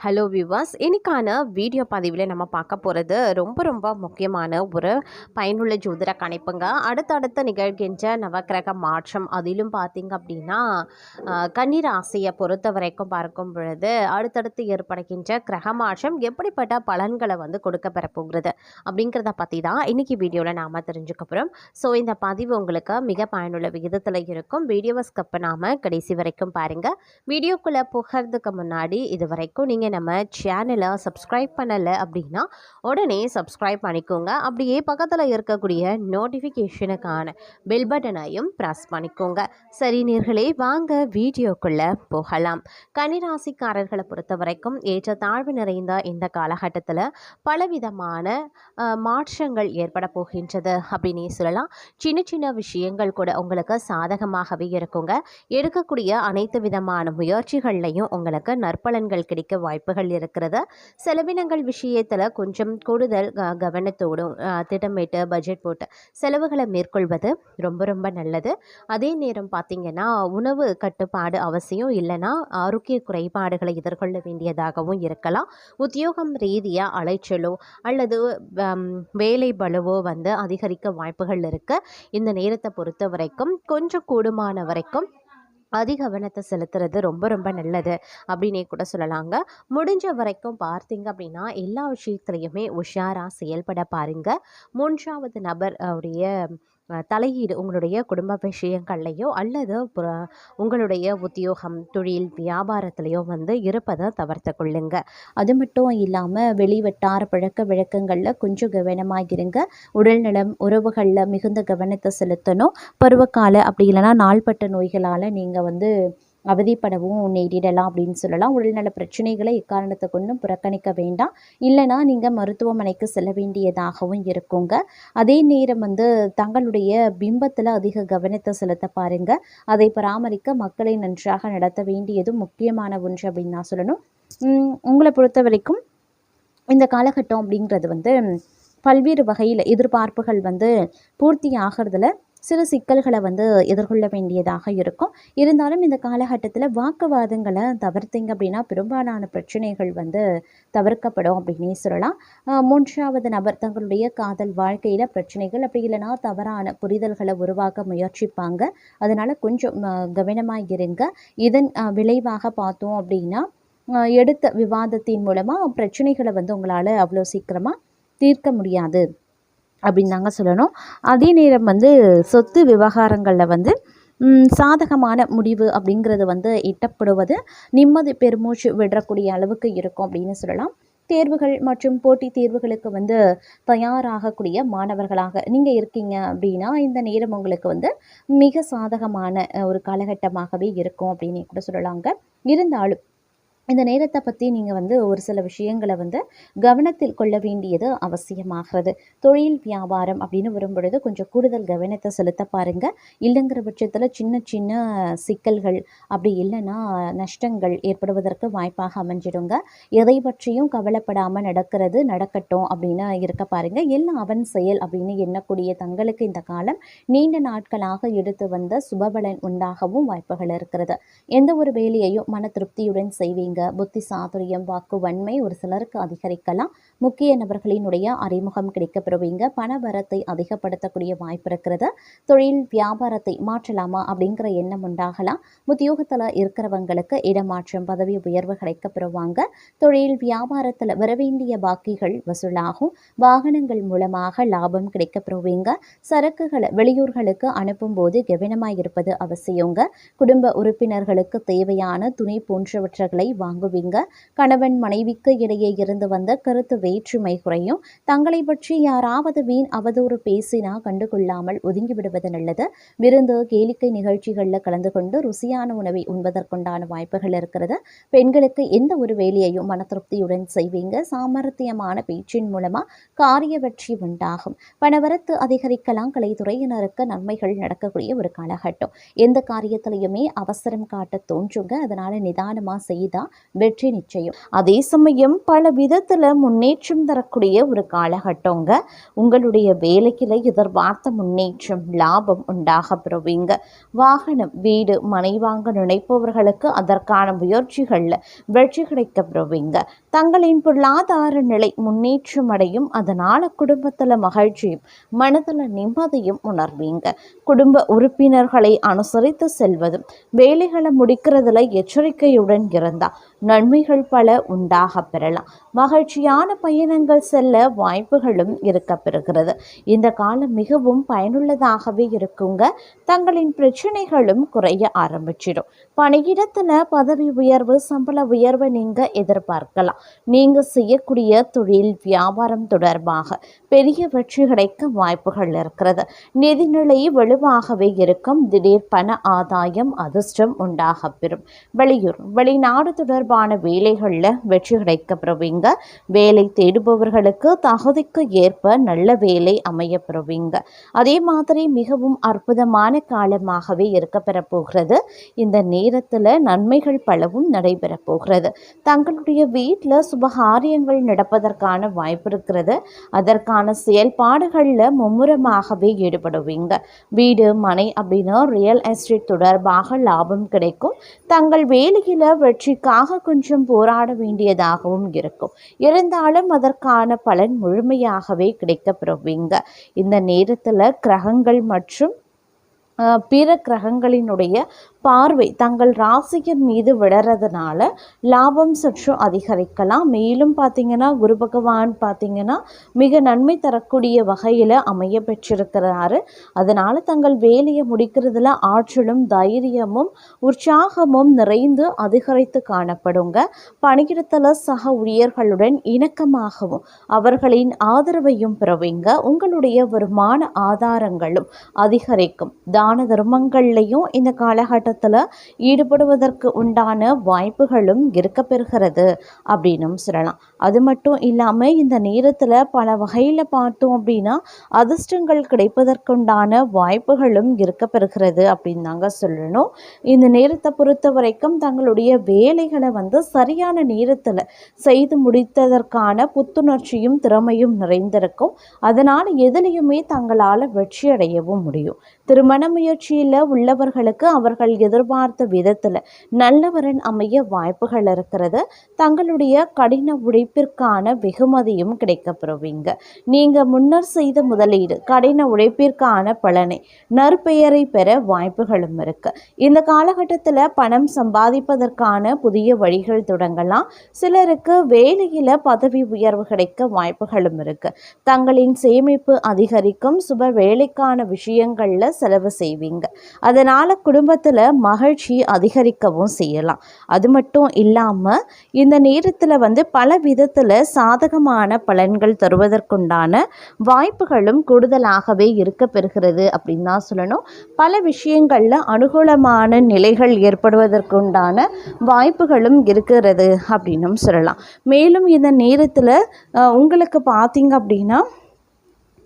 Hello viewers, இன்னைக்கான video பதிவில் நம்ம பார்க்க போகிறது ரொம்ப முக்கியமான ஒரு பயனுள்ள ஜோதிட கணிப்புங்க. அடுத்தடுத்து நிகழ்கின்ற நவக்கிரக மாற்றம், அதிலும் பார்த்திங்க அப்படின்னா கன்னி ராசியை பொறுத்த வரைக்கும் பார்க்கும் பொழுது அடுத்தடுத்து ஏற்படுகின்ற கிரக மாற்றம் எப்படிப்பட்ட பலன்களை கொடுக்க பெற போகிறது அப்படிங்கிறத பற்றி தான் இன்றைக்கி வீடியோவில் நாம் தெரிஞ்சுக்க போகிறோம். ஸோ இந்த பதிவு உங்களுக்கு மிக பயனுள்ள விகிதத்தில் இருக்கும். வீடியோவை ஸ்கிப் பண்ணாமல் கடைசி வரைக்கும் பாருங்கள். வீடியோக்குள்ளே போகிறதுக்கு முன்னாடி இது வரைக்கும் நீங்கள் நம்ம சேனலை சப்ஸ்கிரைப் பண்ணலை அப்படின்னா உடனே சப்ஸ்கிரைப் பண்ணிக்கோங்க. அப்படியே பக்கத்தில் இருக்கக்கூடிய நோட்டிஃபிகேஷனுக்கான பெல் பட்டனையும் ப்ரெஸ் பண்ணிக்கோங்க. சரி நேர்களே, வாங்க வீடியோக்குள்ளே போகலாம். கன்னிராசிக்காரர்களை பொறுத்த வரைக்கும் ஏற்ற தாழ்வு நிறைந்த இந்த காலகட்டத்தில் பலவிதமான மாற்றங்கள் ஏற்பட போகின்றது அப்படின்னே சொல்லலாம். சின்ன விஷயங்கள் கூட உங்களுக்கு சாதகமாகவே இருக்குங்க. எடுக்கக்கூடிய அனைத்து விதமான முயற்சிகள்லையும் உங்களுக்கு நற்பலன்கள் கிடைக்க வாய்ப்புகள் இருக்கிறது. செலவினங்கள் விஷயத்தில் கொஞ்சம் கூடுதல் கவனத்தோடும் திட்டமிட்டு பட்ஜெட் போட்டு செலவுகளை மேற்கொள்வது ரொம்ப நல்லது. அதே நேரம் பார்த்திங்கன்னா உணவு கட்டுப்பாடு அவசியம், இல்லைன்னா ஆரோக்கிய குறைபாடுகளை எதிர்கொள்ள வேண்டியதாகவும் இருக்கலாம். உத்தியோகம் ரீதியாக அலைச்சலோ அல்லது வேலை பளுவோ அதிகரிக்க வாய்ப்புகள் இருக்குது. இந்த நேரத்தை பொறுத்த வரைக்கும் கொஞ்சம் கூடுமான வரைக்கும் கவனத்தை செலுத்துறது ரொம்ப நல்லது அப்படின்னே கூட சொல்லலாங்க. முடிஞ்ச வரைக்கும் பார்த்தீங்க அப்படின்னா எல்லா விஷயத்துலையுமே உஷாராக செயல்பட பாருங்க. மூன்றாவது நபர் உடைய தலையீடு உங்களுடைய குடும்ப விஷயங்கள்லையோ அல்லது உங்களுடைய உத்தியோகம் தொழில் வியாபாரத்துலேயோ இருப்பதை தவிர்த்து கொள்ளுங்க. அது மட்டும் இல்லாமல் வெளிவட்டார பழக்க வழக்கங்களில் கொஞ்சம் கவனமாக இருங்க. உடல்நலம் உறவுகளில் மிகுந்த கவனத்தை செலுத்தணும். பருவகால அப்படி இல்லைன்னா நாள்பட்ட நோய்களால் நீங்கள் அவதிப்படவும் நேரிடலாம் அப்படின்னு சொல்லலாம். உடல்நல பிரச்சனைகளை எக்காரணத்தை கொண்டும் புறக்கணிக்க வேண்டாம். இல்லைனா நீங்கள் மருத்துவமனைக்கு செல்ல வேண்டியதாகவும் இருக்குங்க. அதே நேரம் தங்களுடைய பிம்பத்தில் அதிக கவனத்தை செலுத்த பாருங்க. அதை பராமரிக்க மக்களை நன்றாக நடத்த வேண்டியது முக்கியமான ஒன்று அப்படின்னு நான் சொல்லணும். உங்களை பொறுத்த வரைக்கும் இந்த காலகட்டம் அப்படிங்கிறது பல்வேறு வகையில் எதிர்பார்ப்புகள் பூர்த்தி ஆகிறதுல சில சிக்கல்களை எதிர்கொள்ள வேண்டியதாக இருக்கும். இருந்தாலும் இந்த காலகட்டத்தில் வாக்குவாதங்களை தவிர்த்திங்க அப்படின்னா பெரும்பாலான பிரச்சனைகள் தவிர்க்கப்படும் அப்படின்னே சொல்லலாம். மூன்றாவது நபர் தங்களுடைய காதல் வாழ்க்கையில் பிரச்சனைகள் அப்படி இல்லைன்னா தவறான புரிதல்களை உருவாக்க முயற்சிப்பாங்க. அதனால் கொஞ்சம் கவனமாக இருங்க. இதன் விளைவாக பார்த்தோம் அப்படின்னா எடுத்த விவாதத்தின் மூலமாக பிரச்சனைகளை உங்களால் அவ்வளோ சீக்கிரமாக தீர்க்க முடியாது அப்படின்னு தாங்க சொல்லணும். அதே நேரம் சொத்து விவகாரங்களில் சாதகமான முடிவு அப்படிங்கிறது எட்டப்படுவது நிம்மதி பெருமூச்சு விடக்கூடிய அளவுக்கு இருக்கும் அப்படின்னு சொல்லலாம். தேர்வுகள் மற்றும் போட்டித் தேர்வுகளுக்கு தயாராகக்கூடிய மாணவர்களாக நீங்கள் இருக்கீங்க அப்படின்னா இந்த நேரம் உங்களுக்கு மிக சாதகமான ஒரு காலகட்டமாகவே இருக்கும் அப்படின்னு கூட சொல்லலாங்க. இருந்தாலும் இந்த நேரத்தை பற்றி நீங்கள் ஒரு சில விஷயங்களை கவனத்தில் கொள்ள வேண்டியது அவசியமாகிறது. தொழில் வியாபாரம் அப்படின்னு வரும்பொழுது கொஞ்சம் கூடுதல் கவனத்தை செலுத்த பாருங்கள். இல்லைங்கிற பட்சத்தில் சின்ன சிக்கல்கள் அப்படி இல்லைன்னா நஷ்டங்கள் ஏற்படுவதற்கு வாய்ப்பாக அமைஞ்சிடுங்க. எதை பற்றியும் கவலைப்படாமல் நடக்கட்டும் அப்படின்னு இருக்க பாருங்கள். எல்லாம் அவன் செயல் அப்படின்னு எண்ணக்கூடிய தங்களுக்கு இந்த காலம் நீண்ட நாட்களாக எடுத்து வந்த சுபபலன் உண்டாகவும் வாய்ப்புகள் இருக்கிறது. எந்த ஒரு வேலையையும் மன திருப்தியுடன் செய்வீங்க. புத்தி சாதுரியம் வாக்கு வன்மை ஒரு சிலருக்கு அதிகரிக்கலாம். முக்கிய நபர்களினுடைய அறிமுகம் கிடைக்கப்பெறுவீங்க. பண வரத்தை அதிகப்படுத்தக்கூடிய வாய்ப்பு இருக்கிறது. தொழில் வியாபாரத்தை மாற்றலாமா அப்படிங்கிற எண்ணம் உண்டாகலாம். உத்தியோகத்தில் இருக்கிறவங்களுக்கு இடமாற்றம் பதவி உயர்வு கிடைக்கப்பெறுவாங்க. தொழில் வியாபாரத்தில் வரவேண்டிய பாக்கிகள் வசூலாகும். வாகனங்கள் மூலமாக லாபம் கிடைக்கப்பெறுவீங்க. சரக்குகளை வெளியூர்களுக்கு அனுப்பும் போது கவனமாக இருப்பது அவசியங்க. குடும்ப உறுப்பினர்களுக்கு தேவையான துணி போன்றவற்றை வாங்குவீங்க. கணவன் மனைவிக்கு இடையே இருந்து வந்த கருத்து வேற்றுமை குறையும். தங்களை பற்றி யாராவது வீண் அவதூறு பேசினா கண்டுகொள்ளாமல் ஒதுங்கி விடுவது நல்லது. விருந்து கேளிக்கை நிகழ்ச்சிகளில் கலந்து கொண்டு ருசியான உணவை உண்பதற்குண்டான வாய்ப்புகள் இருக்கிறது. பெண்களுக்கு எந்த ஒரு வேலையையும் மன திருப்தியுடன் செய்வீங்க. சாமர்த்தியமான பேச்சின் மூலமா காரிய வெற்றி உண்டாகும். பணவரத்து அதிகரிக்கலாம். கலைத்துறையினருக்கு நன்மைகள் நடக்கக்கூடிய ஒரு காலகட்டம். எந்த காரியத்திலையுமே அவசரம் காட்ட தோன்றுங்க. அதனால நிதானமாக செய்தா வெற்றி நிச்சயம். அதே சமயம் பல விதத்தில் முன்னேற்றம் தரக்கூடிய ஒரு காலகட்டங்க. உங்களுடைய வேலையில் எதிர்பார்த்த முன்னேற்றம் லாபம் உண்டாக பெறுவீங்க. வாகனம் வீடு மனை வாங்க நினைப்பவர்களுக்கு அதற்கான முயற்சிகளில் வெற்றி கிடைக்க பெறுவீங்க. தங்களின் பொருளாதார நிலை முன்னேற்றம் அடையும். அதனால் குடும்பத்தில் மகிழ்ச்சியும் மனதில் நிம்மதியும் உணர்வீங்க. குடும்ப உறுப்பினர்களை அனுசரித்து செல்வதும் வேலைகளை முடிக்கிறதுல எச்சரிக்கையுடன் இருந்தால் நன்மைகள் பல உண்டாக பெறலாம். மகிழ்ச்சியான பயணங்கள் செல்ல வாய்ப்புகளும் இருக்க பெறுகிறது. இந்த காலம் மிகவும் பயனுள்ளதாகவே இருக்குங்க. தங்களின் பிரச்சனைகளும் குறைய ஆரம்பிச்சிடும். பணியிடத்தில் பதவி உயர்வு சம்பள உயர்வை நீங்கள் எதிர்பார்க்கலாம். நீங்கள் செய்யக்கூடிய தொழில் வியாபாரம் தொடர்பாக பெரிய வெற்றி கிடைக்க வாய்ப்புகள் இருக்கிறது. நிதிநிலை வலுவாகவே இருக்கும். திடீர் பண ஆதாயம் அதிர்ஷ்டம் உண்டாக பெறும். வெளியூர் வெளிநாடு தொடர்பான வேலைகளில் வெற்றி கிடைக்க பெறுவீங்க. வேலை தேடுபவர்களுக்கு தகுதிக்கு ஏற்ப நல்ல வேலை அமைய பெறுவீங்க. அதே மாதிரி மிகவும் அற்புதமான காலமாகவே இருக்க பெற போகிறது. இந்த நேரத்தில் நன்மைகள் பலவும் நடைபெற போகிறது. தங்களுடைய வீட்டில் சுபகாரியங்கள் நடப்பதற்கான வாய்ப்பு இருக்கிறது. அதற்கான செயல்பாடுகளில் மும்முரமாகவே ஈடுபடுவீங்க. வீடு மனை அப்படின்னா ரியல் எஸ்டேட் தொடர்பாக லாபம் கிடைக்கும். தங்கள் வேலையில் வெற்றிக்காக கொஞ்சம் போராட வேண்டியதாகவும் இருக்கும். இருந்தாலும் அதற்கான பலன் முழுமையாகவே கிடைக்க பெறுவீங்க. இந்த நேரத்தில் கிரகங்கள் மற்றும் பிற கிரகங்களினுடைய பார்வை தங்கள் ராசியின் மீது விடுறதுனால லாபம் சற்று அதிகரிக்கலாம். மேலும் பார்த்தீங்கன்னா குரு பகவான் பார்த்தீங்கன்னா மிக நன்மை தரக்கூடிய வகையில் அமைய பெற்றிருக்கிறாரு. அதனால் தங்கள் வேலையை முடிக்கிறதுல ஆற்றலும் தைரியமும் உற்சாகமும் நிறைந்து அதிகரித்து காணப்படுங்க. பணியிடத்தில் சக ஊழியர்களுடன் இணக்கமாகவும் அவர்களின் ஆதரவையும் பெறுவீங்க. உங்களுடைய வருமான ஆதாரங்களும் அதிகரிக்கும். தான தர்மங்கள்லையும் இந்த காலகட்டத்தில் ஈடுபடுவதற்கு உண்டான வாய்ப்புகளும் இருக்க பெறுகிறது அப்படின்னு சொல்லலாம். அது மட்டும் இல்லாமல் இந்த நேரத்தில் பல வகையில் பார்த்தோம் அப்படின்னா அதிர்ஷ்டங்கள் கிடைப்பதற்குண்டான வாய்ப்புகளும் இருக்க பெறுகிறது அப்படின்னு தாங்க சொல்லணும். இந்த நேரத்தை பொறுத்த வரைக்கும் தங்களுடைய வேலைகளை சரியான நேரத்தில் செய்து முடித்ததற்கான புத்துணர்ச்சியும் திறமையும் நிறைந்திருக்கும். அதனால் எதிலையுமே தங்களால் வெற்றி அடையவும் முடியும். திருமண முயற்சியில் உள்ளவர்களுக்கு அவர்கள் எதிர்பார்த்த விதத்தில் நல்லவரன் அமைய வாய்ப்புகள் இருக்கிறது. தங்களுடைய கடின உழைப்பிற்கான வெகுமதியும் கிடைக்கப்பெறுவீங்க. நீங்கள் முன்னர் செய்த முதலீடு கடின உழைப்பிற்கான பலனை நற்பெயரை பெற வாய்ப்புகளும் இருக்கு. இந்த காலகட்டத்தில் பணம் சம்பாதிப்பதற்கான புதிய வழிகள் தொடங்கலாம். சிலருக்கு வேலையில் பதவி உயர்வு கிடைக்க வாய்ப்புகளும் இருக்கு. தங்களின் சேமிப்பு அதிகரிக்கும். சுப வேலைக்கான விஷயங்களில் செலவு செய்வீங்க. அதனால் குடும்பத்தில் மகிழ்ச்சி அதிகரிக்கவும் செய்யலாம். அது மட்டும் இல்லாமல் இந்த நேரத்தில் பல விதத்தில் சாதகமான பலன்கள் தருவதற்குண்டான வாய்ப்புகளும் கூடுதலாகவே இருக்க பெறுகிறது அப்படின்னு தான் சொல்லணும். பல விஷயங்களில் அனுகூலமான நிலைகள் ஏற்படுவதற்குண்டான வாய்ப்புகளும் இருக்கிறது அப்படின்னும் சொல்லலாம். மேலும் இந்த நேரத்தில் உங்களுக்கு பார்த்தீங்க அப்படின்னா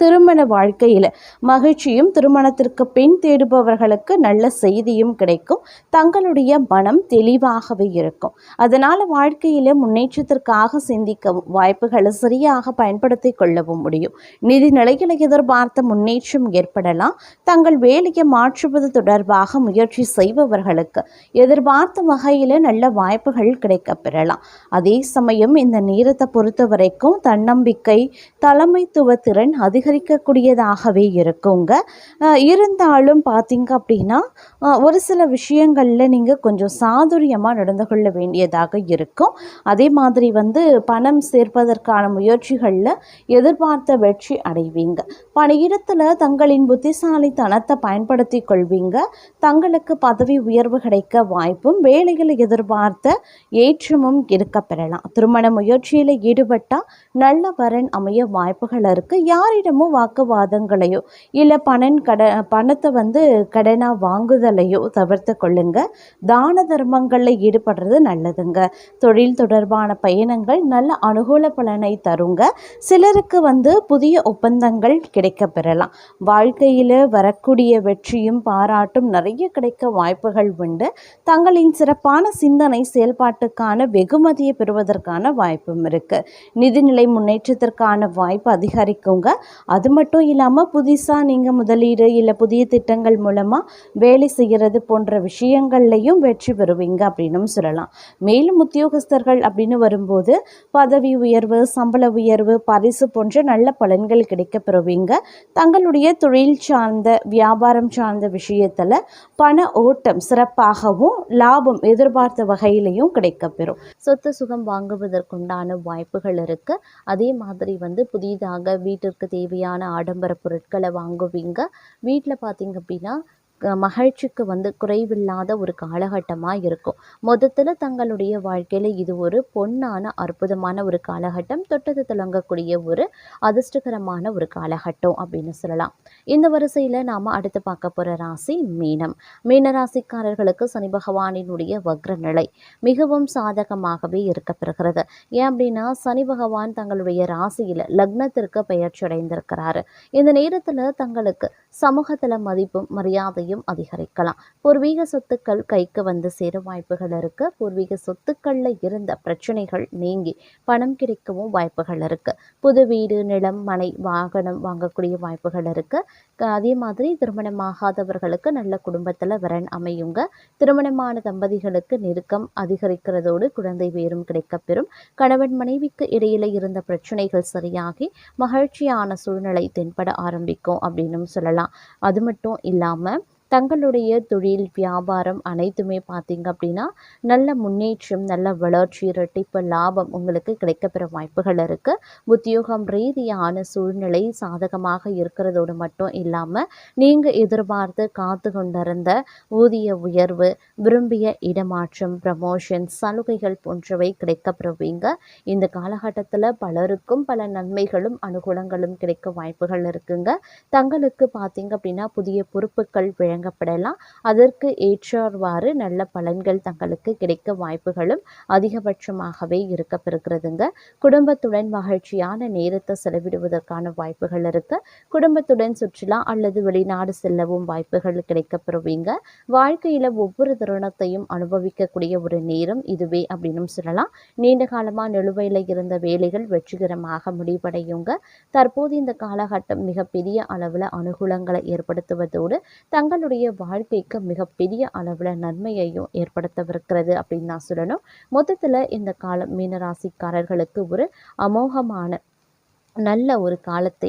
திருமண வாழ்க்கையில் மகிழ்ச்சியும் திருமணத்திற்கு பெண் தேடுபவர்களுக்கு நல்ல செய்தியும் கிடைக்கும். தங்களுடைய மனம் தெளிவாகவே இருக்கும். அதனால் வாழ்க்கையில் முன்னேற்றத்திற்காக சிந்திக்கவும் வாய்ப்புகளை சரியாக பயன்படுத்தி கொள்ளவும் முடியும். நிதி நிலையில் எதிர்பார்த்த முன்னேற்றம் ஏற்படலாம். தங்கள் வேலையை மாற்றுவது தொடர்பாக முயற்சி செய்பவர்களுக்கு எதிர்பார்த்த வகையில் நல்ல வாய்ப்புகள் கிடைக்க பெறலாம். அதே சமயம் இந்த நேரத்தை பொறுத்த வரைக்கும் தன்னம்பிக்கை தலைமைத்துவ திறன் அதிகரிக்கக்கூடியதாகவே இருக்குங்க. இருந்தாலும் பார்த்தீங்க அப்படின்னா ஒரு சில விஷயங்களில் நீங்கள் கொஞ்சம் சாதுரியமாக நடந்து கொள்ள வேண்டியதாக இருக்கும். அதே மாதிரி பணம் சேர்ப்பதற்கான முயற்சிகளில் எதிர்பார்த்த வெற்றி அடைவீங்க. பணியிடத்தில் தங்களின் புத்திசாலித்தனத்தை பயன்படுத்தி கொள்வீங்க. தங்களுக்கு பதவி உயர்வு கிடைக்க வாய்ப்பும் வேலைகளை எதிர்பார்த்த ஏற்றமும் இருக்க பெறலாம். திருமண முயற்சியில் ஈடுபட்டால் நல்ல வரன் அமைய வாய்ப்புகள் இருக்குது. யாரிடமும் தினமும் வாக்குவாதங்களையோ இல்லை பணத்தை கடனாக வாங்குதலையோ தவிர்த்து கொள்ளுங்க. தான தர்மங்களில் ஈடுபடுறது நல்லதுங்க. தொழில் தொடர்பான பயணங்கள் நல்ல அனுகூல பலனை தருங்க. சிலருக்கு புதிய ஒப்பந்தங்கள் கிடைக்க பெறலாம். வாழ்க்கையில் வரக்கூடிய வெற்றியும் பாராட்டும் நிறைய கிடைக்க வாய்ப்புகள் உண்டு. தங்களின் சிறப்பான சிந்தனை செயல்பாட்டுக்கான வெகுமதியை பெறுவதற்கான வாய்ப்பும் இருக்கு. நிதிநிலை முன்னேற்றத்திற்கான வாய்ப்பு அதிகரிக்குங்க. அது மட்டும் இல்லாமல் புதுசாக நீங்கள் முதலீடு இல்லை புதிய திட்டங்கள் மூலமாக வேலை செய்கிறது போன்ற விஷயங்கள்லையும் வெற்றி பெறுவீங்க அப்படின்னு சொல்லலாம். மேலும் உத்தியோகஸ்தர்கள் அப்படின்னு வரும்போது பதவி உயர்வு, சம்பள உயர்வு, பரிசு போன்ற நல்ல பலன்கள் கிடைக்க பெறுவீங்க. தங்களுடைய தொழில் சார்ந்த வியாபாரம் சார்ந்த விஷயத்தில் பண ஓட்டம் சிறப்பாகவும் லாபம் எதிர்பார்த்த வகையிலையும் கிடைக்கப்பெறும். சொத்து சுகம் வாங்குவதற்குண்டான வாய்ப்புகள் இருக்கு. அதே மாதிரி புதிதாக வீட்டிற்கு தேவையான ஆடம்பர பொருட்களை வாங்குவீங்க. வீட்டில் பார்த்தீங்க அப்படின்னா மகிழ்ச்சிக்கு குறைவில்லாத ஒரு காலகட்டமாக இருக்கும். மொத்தத்தில் தங்களுடைய வாழ்க்கையில் இது ஒரு பொன்னான அற்புதமான ஒரு காலகட்டம், தொட்டது தொடங்கக்கூடிய ஒரு அதிர்ஷ்டகரமான ஒரு காலகட்டம் அப்படின்னு சொல்லலாம். இந்த வரிசையில் நாம் அடுத்து பார்க்க போகிற ராசி மீனம். மீன ராசிக்காரர்களுக்கு சனி பகவானினுடைய வக்ர நிலை மிகவும் சாதகமாகவே இருக்கப்பெறுகிறது. ஏன் அப்படின்னா சனி பகவான் தங்களுடைய ராசியில் லக்னத்திற்கு பெயர்ச்சி அடைந்திருக்கிறாரு. இந்த நேரத்தில் தங்களுக்கு சமூகத்தில் மதிப்பும் மரியாதையும் அதிகரிக்கலாம். பூர்வீக சொத்துக்கள் கைக்கு சேர வாய்ப்புகள் இருக்கு. பூர்வீக சொத்துக்கள்ல இருந்த பிரச்சனைகள் நீங்கி பணம் கிடைக்கவும் வாய்ப்புகள் இருக்கு. புது வீடு, நிலம், மனை, வாகனம் வாங்கக்கூடிய வாய்ப்புகள் இருக்கு. அதே மாதிரி திருமணமாகாதவர்களுக்கு நல்ல குடும்பத்துல வரன் அமையுங்க. திருமணமான தம்பதிகளுக்கு நெருக்கம் அதிகரிக்கிறதோடு குழந்தை பேரும் கிடைக்கப்பெறும். கணவன் மனைவிக்கு இடையில இருந்த பிரச்சனைகள் சரியாகி மகிழ்ச்சியான சூழ்நிலை தென்பட ஆரம்பிக்கும் அப்படின்னு சொல்லலாம். அது மட்டும் இல்லாம தங்களுடைய தொழில் வியாபாரம் அனைத்துமே பார்த்தீங்க அப்படின்னா நல்ல முன்னேற்றம், நல்ல வளர்ச்சி, இரட்டிப்பு லாபம் உங்களுக்கு கிடைக்கப்பெற வாய்ப்புகள் இருக்கு. உத்தியோகம் ரீதியான சூழ்நிலை சாதகமாக இருக்கிறதோடு மட்டும் இல்லாமல் நீங்கள் எதிர்பார்த்து காத்து கொண்டிருந்த ஊதிய உயர்வு, விரும்பிய இடமாற்றம், ப்ரமோஷன், சலுகைகள் போன்றவை கிடைக்கப்பெறுவீங்க. இந்த காலகட்டத்தில் பலருக்கும் பல நன்மைகளும் அனுகூலங்களும் கிடைக்க வாய்ப்புகள் இருக்குங்க. தங்களுக்கு பார்த்தீங்க அப்படின்னா புதிய பொறுப்புகள் வழங்கப்படலாம். அதற்கு ஏற்றவாறு நல்ல பலன்கள் தங்களுக்கு கிடைக்க வாய்ப்புகளும் அதிகபட்சமாகவே இருக்கப்பெறுகிறதுங்க. குடும்பத்துடன் மகிழ்ச்சியான நேரத்தை செலவிடுவதற்கான வாய்ப்புகள் இருக்கு. குடும்பத்துடன் சுற்றுலா அல்லது வெளிநாடு செல்லவும் வாய்ப்புகள் கிடைக்கப்பெறுவீங்க. வாழ்க்கையில ஒவ்வொரு தருணத்தையும் அனுபவிக்கக்கூடிய ஒரு நேரம் இதுவே அப்படின்னு சொல்லலாம். நீண்ட காலமா நிலுவையில் இருந்த வேலைகள் வெற்றிகரமாக முடிவடையுங்க. தற்போது இந்த காலகட்டம் மிகப்பெரிய அளவில் அனுகூலங்களை ஏற்படுத்துவதோடு தங்களுடைய வாழ்க்கைக்கு மிகப்பெரிய அளவில் நன்மையையும் ஏற்படுத்தவிருக்கிறது அப்படின்னு நான் சொல்லணும். மொத்தத்தில் இந்த காலம் மீனராசிக்காரர்களுக்கு ஒரு அமோகமான நல்ல ஒரு காலத்தை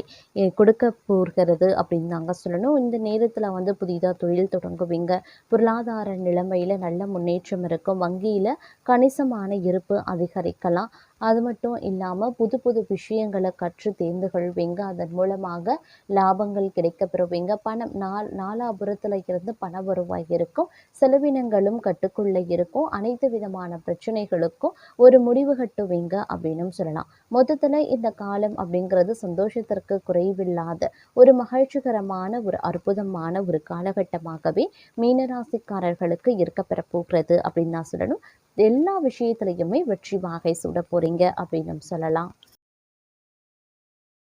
கொடுக்க போகிறது அப்படின்னு நாங்கள் சொல்லணும். இந்த நேரத்தில் புதிதாக தொழில் தொடங்குவீங்க. பொருளாதார நிலைமையில் நல்ல முன்னேற்றம் இருக்கும். வங்கியில் கணிசமான இருப்பு அதிகரிக்கலாம். அது மட்டும் இல்லாமல் புது புது விஷயங்களை கற்று தேர்ந்து கொள்வீங்க. அதன் மூலமாக லாபங்கள் கிடைக்கப்பெறுவீங்க. பணம் நாலாபுரத்தில் இருந்து பண வருவாய் இருக்கும். செலவினங்களும் கட்டுக்குள்ளே இருக்கும். அனைத்து விதமான பிரச்சனைகளுக்கும் ஒரு முடிவு கட்டுவீங்க அப்படின்னு சொல்லலாம். மொத்தத்தில் இந்த காலம் அப்படிங்கிறது சந்தோஷத்திற்கு குறைவில்லாத ஒரு மகிழ்ச்சிகரமான ஒரு அற்புதமான ஒரு காலகட்டமாகவே மீனராசிக்காரர்களுக்கு இருக்கப்பெற போகிறது அப்படின்னு நான் சொல்லணும். எல்லா விஷயத்திலையுமே வெற்றி வாகை சூட போறீங்க அப்படின்னு சொல்லலாம்.